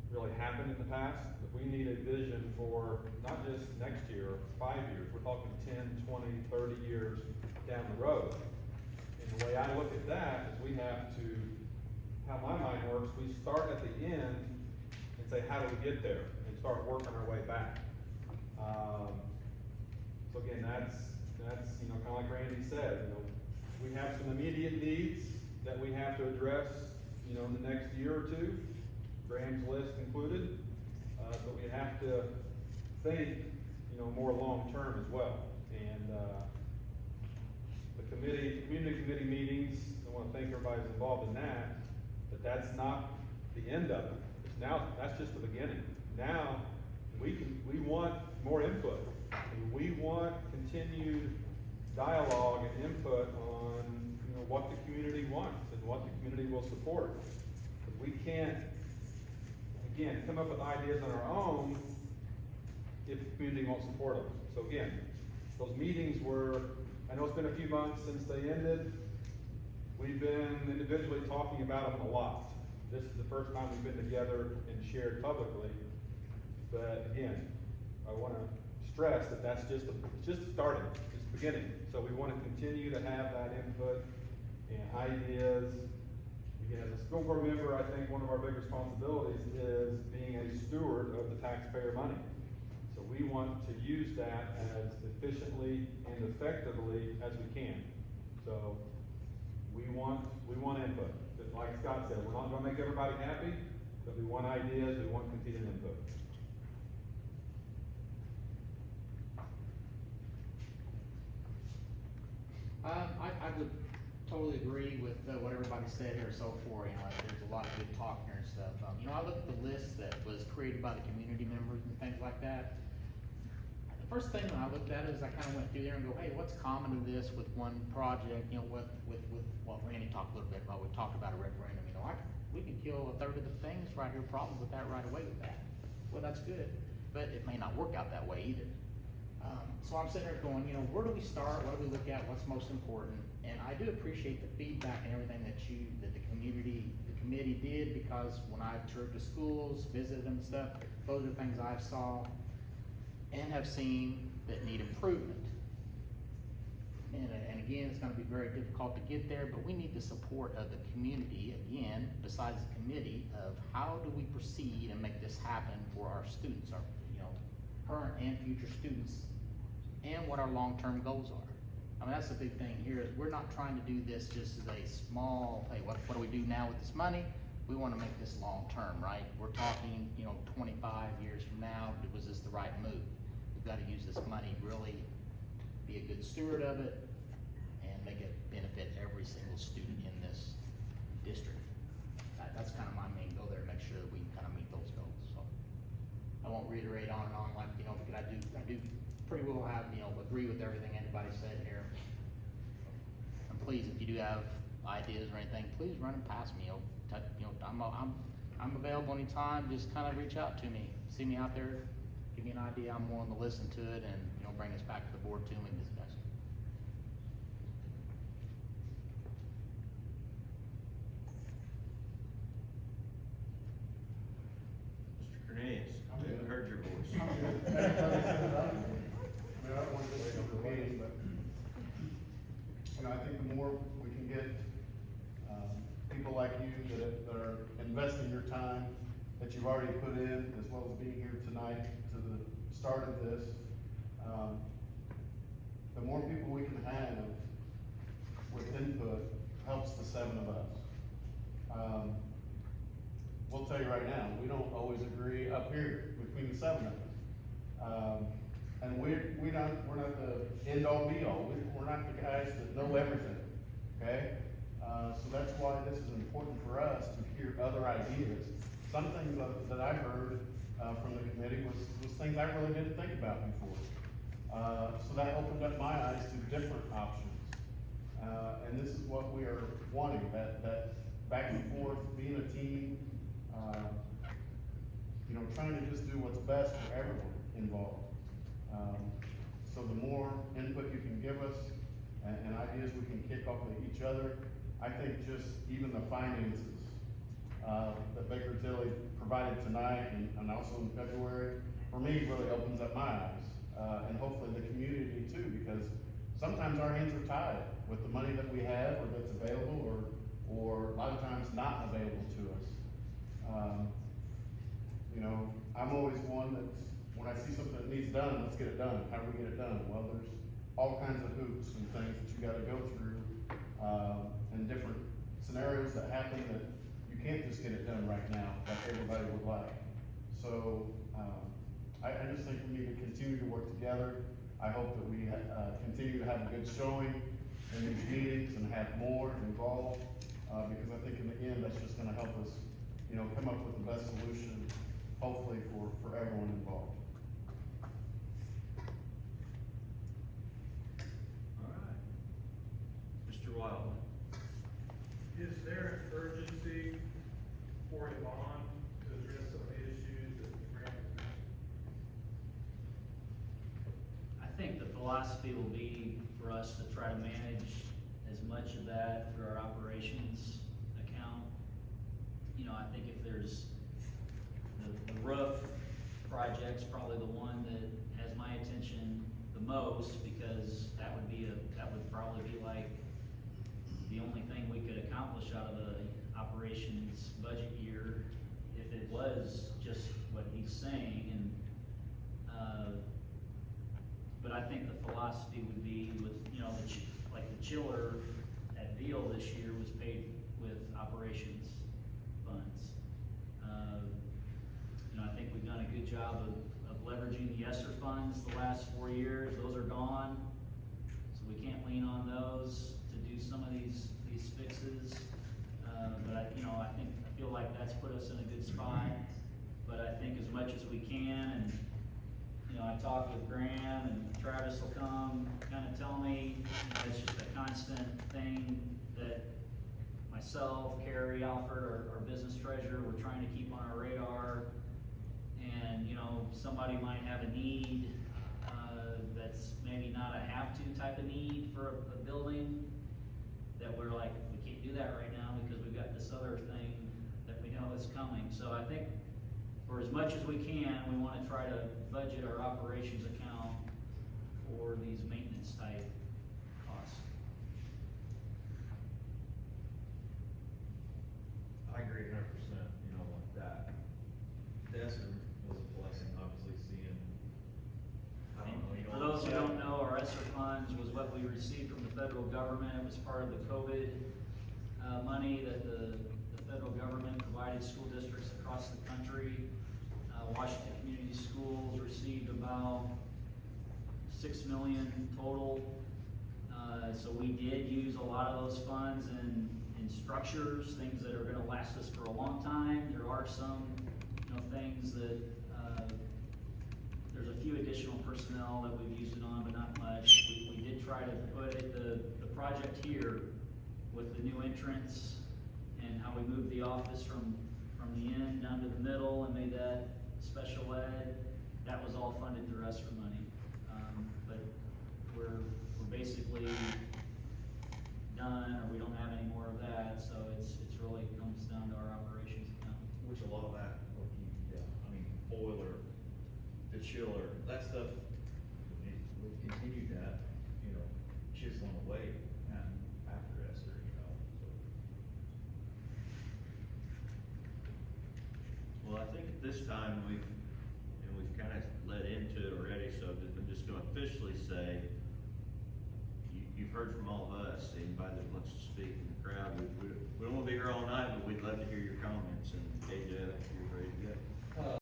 really happened in the past, but we need a vision for not just next year or 5 years, we're talking 10, 20, 30 years down the road. And the way I look at that is we have to, how my mind works, we start at the end and say, how do we get there? And start working our way back. So again, that's, you know, kind of like Randy said, you know, we have some immediate needs that we have to address, you know, in the next year or 2, Graham's list included, but we have to think, you know, more long-term as well. And, the community committee meetings, I want to thank everybody who's involved in that, but that's not the end of it. That's just the beginning. Now, we want more input. We want continued dialogue and input on, you know, what the community wants and what the community will support. But we can't, again, come up with ideas on our own if the community won't support them. So again, those meetings were, I know it's been a few months since they ended. We've been individually talking about them a lot. This is the first time we've been together and shared publicly. But again, I want to stress that that's just starting, it's beginning. So we want to continue to have that input and ideas. Again, as a school board member, I think one of our big responsibilities is being a steward of the taxpayer money. So we want to use that as efficiently and effectively as we can. So we want input. But like Scott said, we're not going to make everybody happy, but we want ideas, we want continued input. I would totally agree with what everybody said here so far. You know, there's a lot of good talk here and stuff. You know, I looked at the list that was created by the community members and things like that. the first thing when I looked at it is I kinda went through there and go, hey, what's common to this with one project, you know, with what Randy talked a little bit about, we talked about a referendum, you know, we can kill a third of the things right here, problems with that right away with that. Well, that's good, but it may not work out that way either. So I'm sitting there going, you know, where do we start, what do we look at, what's most important? And I do appreciate the feedback and everything that the committee did, because when I've toured the schools, visited them and stuff, those are things I've saw and have seen that need improvement. And again, it's gonna be very difficult to get there, but we need the support of the community, again, besides the committee, of how do we proceed and make this happen for our students, our, you know, current and future students, and what our long-term goals are. I mean, that's the big thing here, is we're not trying to do this just as a small, hey, what do we do now with this money? We wanna make this long-term, right? We're talking, you know, 25 years from now, was this the right move? We've gotta use this money, really be a good steward of it, and make it benefit every single student in this district. That's kind of my main goal there, to make sure that we kind of meet those goals, so. I won't reiterate on and on, like, you know, because I do pretty well have, you know, agree with everything anybody said here. And please, if you do have ideas or anything, please run them past me, you know, I'm available anytime, just kind of reach out to me, see me out there, give me an idea, I'm willing to listen to it, and, you know, bring us back to the board too, and we can discuss it. Mr. Cornelius, I heard your voice. I mean, I don't want to take over the meeting, but, you know, I think the more we can get, people like you that are investing your time that you've already put in, as well as being here tonight to the start of this, the more people we can have with input helps the seven of us. We'll tell you right now, we don't always agree up here between the seven of us. And we're not the end all be all. We're not the guys that know everything, okay? So that's why this is important for us to hear other ideas. Some things that I heard from the committee was things I really didn't think about before. So that opened up my eyes to different options. And this is what we are wanting, that back and forth, being a team, you know, trying to just do what's best for everyone involved. So the more input you can give us and ideas we can kick off with each other, I think just even the finances that Baker Tilly provided tonight and also in February, for me, really opens up my eyes. And hopefully the community too, because sometimes our hands are tied with the money that we have or that's available or a lot of times not available to us. You know, I'm always one that's, when I see something that needs done, let's get it done. How do we get it done? Well, there's all kinds of hoops and things that you gotta go through, and different scenarios that happen that you can't just get it done right now, like everybody would like. So, I just think we need to continue to work together. I hope that we, continue to have a good showing in these meetings and have more involved, because I think in the end, that's just gonna help us, you know, come up with the best solution, hopefully for everyone involved. All right. Mr. Wildman. Is there an urgency for a bond to address some of the issues that Grant mentioned? I think the philosophy will be for us to try to manage as much of that through our operations account. You know, I think if there's the roof project's probably the one that has my attention the most, because that would probably be like the only thing we could accomplish out of the operations budget year if it was just what he's saying. And but I think the philosophy would be with, you know, like the chiller at Veal this year was paid with operations funds. You know, I think we've done a good job of leveraging the ESSER funds the last 4 years. Those are gone, so we can't lean on those to do some of these fixes. But I feel like that's put us in a good spot. But I think as much as we can, and you know, I talk with Graham and Travis will come, kinda tell me, it's just a constant thing that myself, Carrie, Alfred, our business treasurer, we're trying to keep on our radar. And, you know, somebody might have a need, that's maybe not a have-to type of need for a building, that we're like, we can't do that right now because we've got this other thing that we know is coming. So I think for as much as we can, we wanna try to budget our operations account for these maintenance type costs. I agree 100%, you know, like that. Desert was a blessing, obviously, seeing, I don't know, you know. For those who don't know, our ESSER funds was what we received from the federal government. It was part of the COVID, money that the federal government provided school districts across the country. Washington Community Schools received about 6 million total. So we did use a lot of those funds in structures, things that are gonna last us for a long time. There are some, you know, things that, there's a few additional personnel that we've used it on, but not much. We did try to put it, the project here with the new entrance and how we moved the office from the end down to the middle and made that special ed, that was all funded through ESSER money. But we're basically done, or we don't have any more of that, so it's really comes down to our operations account. Which a lot of that, like you, yeah, I mean, boiler, the chiller, that stuff, we've continued that, you know, chiseling away after Esther, you know, so. Well, I think at this time, we've kinda led into it already, so I'm just gonna officially say, you've heard from all of us, anybody that wants to speak in the crowd, we don't wanna be here all night, but we'd love to hear